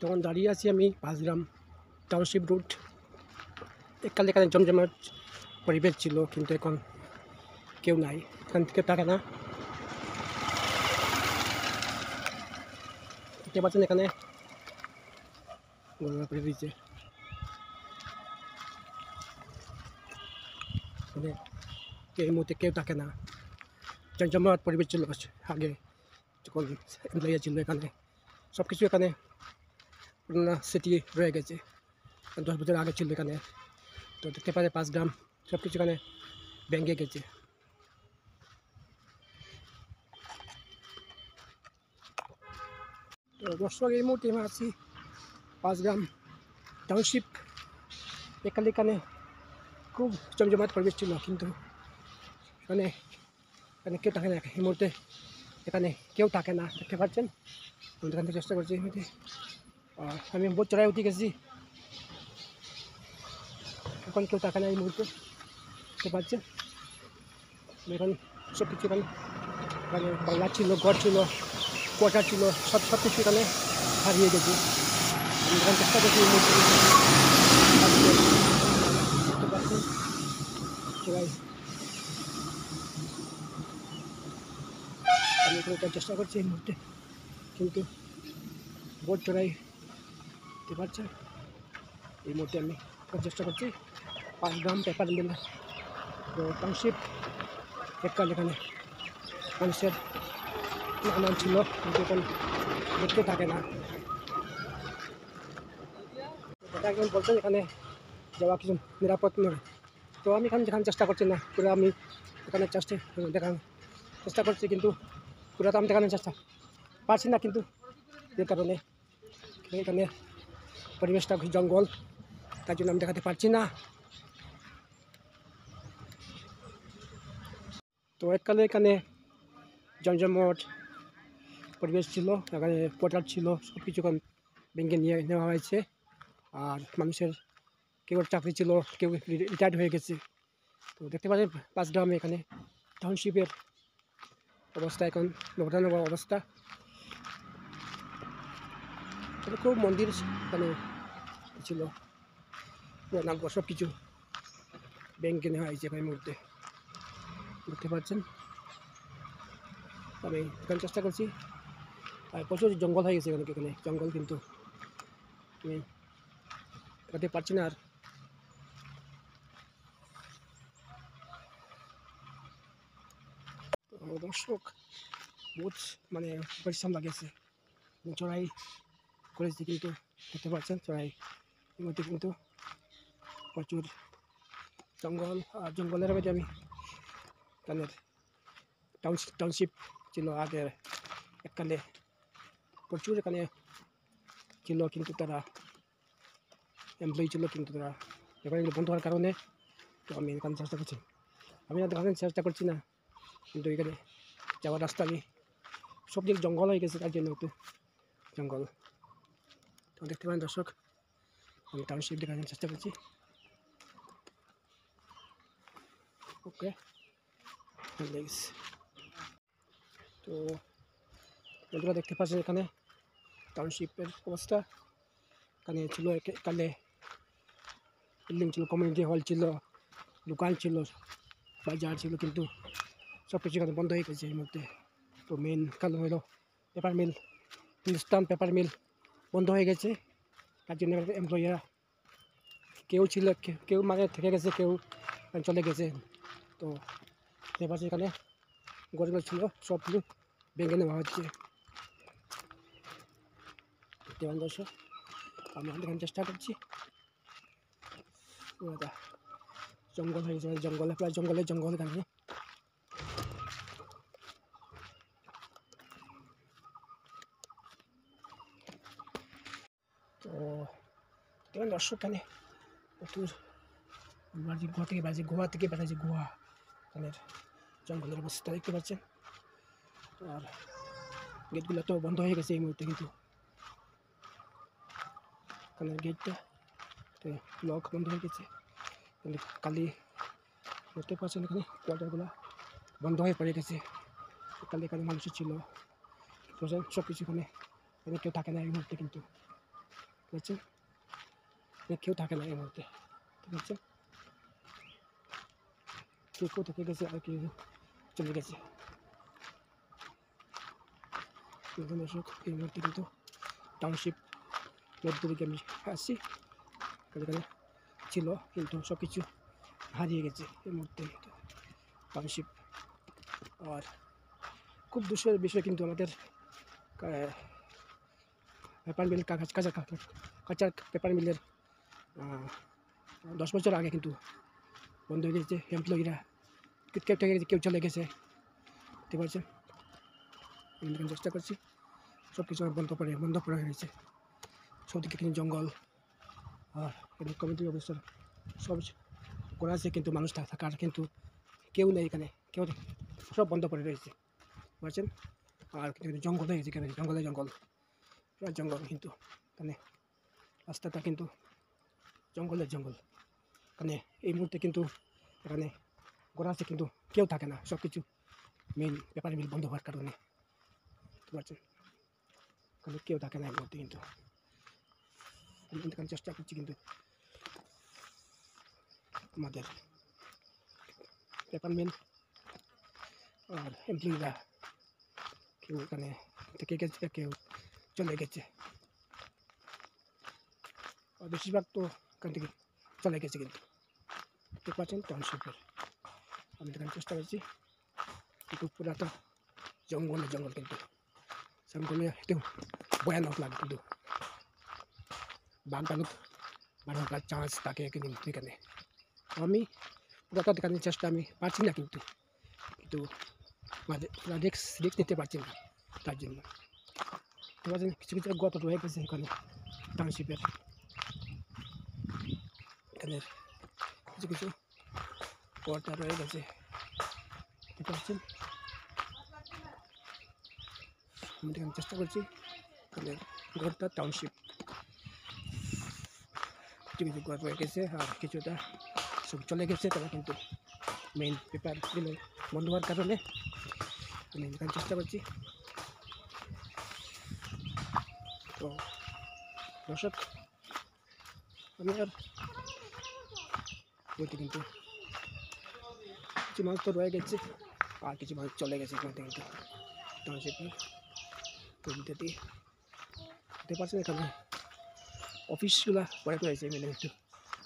তখন দাঁড়িয়ে আছি আমি পাঁচগ্রাম টাউনশিপ রোড। এককালে এখানে জমজমাট পরিবেশ ছিল, কিন্তু এখন কেউ নাই, এখান থেকে থাকে না। দেখতে পাচ্ছেন এখানে দিচ্ছে, এই মুহূর্তে কেউ থাকে না। জমজমাট পরিবেশ ছিল আগে, যখন এমপ্লয়ি ছিল এখানে। সব কিছু এখানে পুরোনো স্মৃতি রয়ে গেছে, 10 বছর আগে ছিল এখানে। তো দেখতে পারে পাঁচগ্রাম সব কিছু এখানে ভেঙে গেছে। তো দর্শক, এই মুহূর্তে আমি আছি পাঁচগ্রাম টাউনশিপ। এখানে খুব জমজমাট পরিবেশ ছিল, কিন্তু এখানে কেউ থাকে না এই মুহূর্তে। এখানে কেউ থাকে না, দেখতে পাচ্ছেন। আমি এখান থেকে চেষ্টা করছি, আমি বোট চড়াই উঠে গেছি, এখন কেউ থাকে না এই মুহূর্তে, দেখতে পাচ্ছেন। এখন সব কিছু এখানে বাংলা ছিল, ঘর ছিল, কোয়ার্টার ছিল, সব কিছু এখানে হারিয়ে গেছে। আমি এখানে চেষ্টা করছি এই মুহূর্তে, দেখতে পাচ্ছেন সবাই। আমি এখানে চেষ্টা করছি এই মুহূর্তে, কিন্তু বোট চড়াই, দেখতে পাচ্ছেন। এই মুহূর্তে আমি চেষ্টা করছি পাঁচগ্রাম পেপার মিল টাউনশিপ। এককাল এখানে মানুষের নাম ছিল, কিন্তু এখন দেখতে থাকে না। এটা একজন বলছেন এখানে যাওয়া কিছু নিরাপদ নয়। তো আমি যেখানে চেষ্টা করছি না, পুরো আমি এখানে দেখানোর চেষ্টা করছি, কিন্তু পুরো তো আমি দেখানোর চেষ্টা পারছি না। কিন্তু যে কারণে এখানে পরিবেশটা জঙ্গল, তাই জন্য আমি দেখাতে পারছি না। তো এককালে এখানে জমজমাট পরিবেশ ছিল, এখানে কোয়ার্টার ছিল, সব কিছু ভেঙে নিয়ে নেওয়া হয়েছে। আর মানুষের কেউ চাকরি ছিল, কেউ রিটায়ার্ড হয়ে গেছে। তো দেখতে পাচ্ছেন পাঁচগ্রামে এখানে টাউনশিপের অবস্থা এখন ভয়ানক অবস্থা। খুব মন্দির এখানে ছিল, সব কিছু ভেঙে নেওয়া হয়েছে এই মুহূর্তে, দেখতে পাচ্ছেন। আমি এখানে চেষ্টা করছি, আর প্রচুর জঙ্গল হয়ে গেছে এখানে জঙ্গল, কিন্তু আমি দেখাতে পারছি না। আর দর্শক, বহুত পরিশ্রম লাগিয়েছে, চড়াই করেছি, কিন্তু দেখতে পাচ্ছেন চড়াই মধ্যে কিন্তু প্রচুর জঙ্গল। আর জঙ্গলের মধ্যে আমি এখানের টাউনশিপ ছিল আগে, এককালে প্রচুর এখানে ছিল, কিন্তু তারা এমপ্লয়ি ছিল, কিন্তু তারা এখানে বন্ধ হওয়ার কারণে। তো আমি এখানে চেষ্টা করছি, আমি দেখানোর চেষ্টা করছি না, কিন্তু এখানে যাওয়ার রাস্তা আমি সব দিক জঙ্গল হয়ে গেছে, তার জন্য একটু জঙ্গল। তো দেখতে পারেন দর্শক, আমি টাউনশিপ দেখানোর চেষ্টা করছি। ওকে, তো বন্ধুরা দেখতে পাচ্ছেন এখানে টাউনশিপের অবস্থা। এখানে ছিল একালে বিল্ডিং ছিল, কমিউনিটি হল ছিল, দোকান ছিল, বাজার ছিল, কিন্তু সব কিছু এখানে বন্ধ হয়ে গেছে এই মুহূর্তে। তো মেন কারণ হলো paper mill, Hindustan paper mill বন্ধ হয়ে গেছে, তার জন্য এমপ্লয়িরা কেউ ছিল, কেউ থেকে গেছে, কেউ চলে গেছে। তো পেপার এখানে গরিব ছিল, সবগুলো ভেঙে নেওয়া হচ্ছে। দর্শক, আমি দেখানোর চেষ্টা করছি। জঙ্গল হয়ে গেছে, জঙ্গলে প্রায় জঙ্গল এখানে। তো দর্শক, এখানে প্রচুর গোয়া থেকে বেড়াচ্ছে, গোয়া এখানের জঙ্গলের অবস্থা দেখতে পাচ্ছেন। আর গেটগুলো তো বন্ধ হয়ে গেছে এই মুহূর্তে, কিন্তু এখানের গেটটা তো লক বন্ধ হয়ে গেছে, কিন্তু কালি দেখতে পাচ্ছেন এখানে কোয়ার্টারগুলো বন্ধ হয়ে পড়ে গেছে। কালি এখানে মানুষের ছিল, সব কিছু এখানে কেউ থাকে না এই মুহূর্তে, কিন্তু বুঝছেন, কেউ থাকে না এই মুহূর্তে, ঠিক আছে, কেউ কেউ থেকে গেছে আর কেউ চলে গেছে। কিন্তু দর্শক এই মুহূর্তে কিন্তু টাউনশিপ দিকে আমি আসছি, এখানে ছিল কিন্তু সব কিছু হারিয়ে গেছে এই মুহূর্তে টাউনশিপ। আর খুব দুঃখের বিষয় কিন্তু আমাদের পেপার মিল কাঁচা পেপার মিলের 10 বছর আগে কিন্তু বন্ধ হয়ে গেছে। এমপ্লয়িরা কেউ থেকে গেছে, কেউ চলে গেছে, বুঝতে পারছেন। আমি চেষ্টা করছি, সব কিছু বন্ধ করা হয়েছে, সবদিকে কিন্তু জঙ্গল। আর কমিটি অফিসার সব করা আছে কিন্তু মানুষ থাকার কিন্তু কেউ নেই এখানে, কেউ সব বন্ধ করে রয়েছে, বুঝছেন। আর কিন্তু জঙ্গল হয়ে গেছে, এখানে জঙ্গল পুরো জঙ্গল, কিন্তু এখানে রাস্তাটা কিন্তু জঙ্গল এখানে এই মুহূর্তে কিন্তু এখানে করা আছে কিন্তু কেউ থাকে না, সব কিছু মেন পেপার মিল বন্ধ হওয়ার কারণে, বুঝতে পারছেন। এখানে কেউ থাকে না এই মুহূর্তে, কিন্তু আমি এখানে চেষ্টা করছি কিন্তু আমাদের পেপার মিল আর এমপ্লয়িরা কেউ এখানে থেকে গেছে, কেউ চলে গেছে, আর বেশিরভাগ তো এখান থেকে চলে গেছে কিন্তু, দেখতে পাচ্ছেন টাউনশিপের। আমি এখানে চেষ্টা করছি কিন্তু পুরাটা জঙ্গল কিন্তু জঙ্গলে একটু ভয়ানক লাগে, কিন্তু বাঘ বাড়ার চান্স থাকে কিন্তু এখানে। আমি পুরাটা দেখানোর চেষ্টা আমি পারছি না, কিন্তু রিক্স নিতে পারছি না, তার জন্য কিছু গত রয়ে গেছে এখানে টাউনশিপের, এখানে কিছু গড়টা রয়ে গেছে, দেখতে পাচ্ছেন। আমি এখানে চেষ্টা করছি এখানে গড়টা টাউনশিপ কিছু গড় রয়ে গেছে, আর কিছুটা সব চলে গেছে, তারা কিন্তু মেইন পেপার মিল বন্ধ হওয়ার কারণে আমি এখানে চেষ্টা করছি। তো দর্শক, আমি আর বলতে কিন্তু কিছু মানুষ তো রয়ে গেছে আর কিছু মানুষ চলে গেছে এখান থেকে, কিন্তু টাউনশিপের দেখতে পাচ্ছেন এখানে অফিসগুলা পরে রয়েছে মিলে, কিন্তু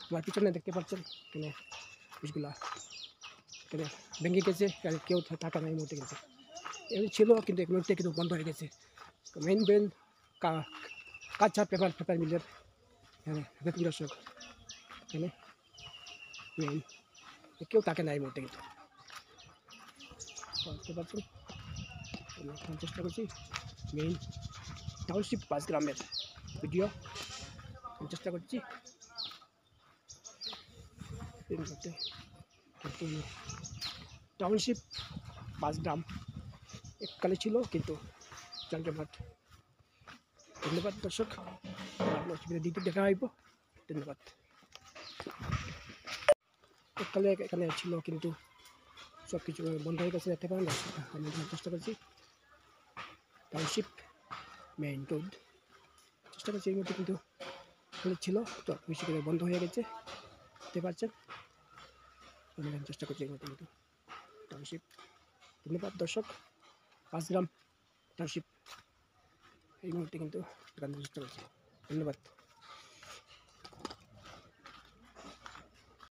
আমার পিছনে দেখতে পাচ্ছেন এখানে অফিসগুলা এখানে ভেঙে গেছে, কেউ থাকা নেই মুহূর্তে, কিন্তু এমনি ছিল কিন্তু এক মুহূর্তে কিন্তু বন্ধ হয়ে গেছে। মেইন কাঁচা পেপার মিলের দর্শক এখানে মেইন কেউ থাকে না এই মুহূর্তে, কিন্তু বুঝতে পারছেন। আমি চেষ্টা করছি মেইন টাউনশিপ 5 গ্রামের ভিডিও চেষ্টা করছি এই মুহূর্তে, কিন্তু টাউনশিপ 5 গ্রাম এককালে ছিল কিন্তু জমজমাট। ধন্যবাদ দর্শক, দ্বিতীয় দেখা হইব, ধন্যবাদ। এককালে এখানে ছিল কিন্তু সব কিছু বন্ধ হয়ে গেছে, দেখতে পারেন। আমি চেষ্টা করছি টাউনশিপ মেইন রোড চেষ্টা করছি এই মধ্যে, কিন্তু ছিল তো বেশি করে বন্ধ হয়ে গেছে, দেখতে পাচ্ছেন। আমি চেষ্টা করছি এই মধ্যে কিন্তু টাউনশিপ। ধন্যবাদ দর্শক, 5 গ্রাম টাউনশিপ এই মুহূর্তে কিন্তু চেষ্টা করছি, ধন্যবাদ।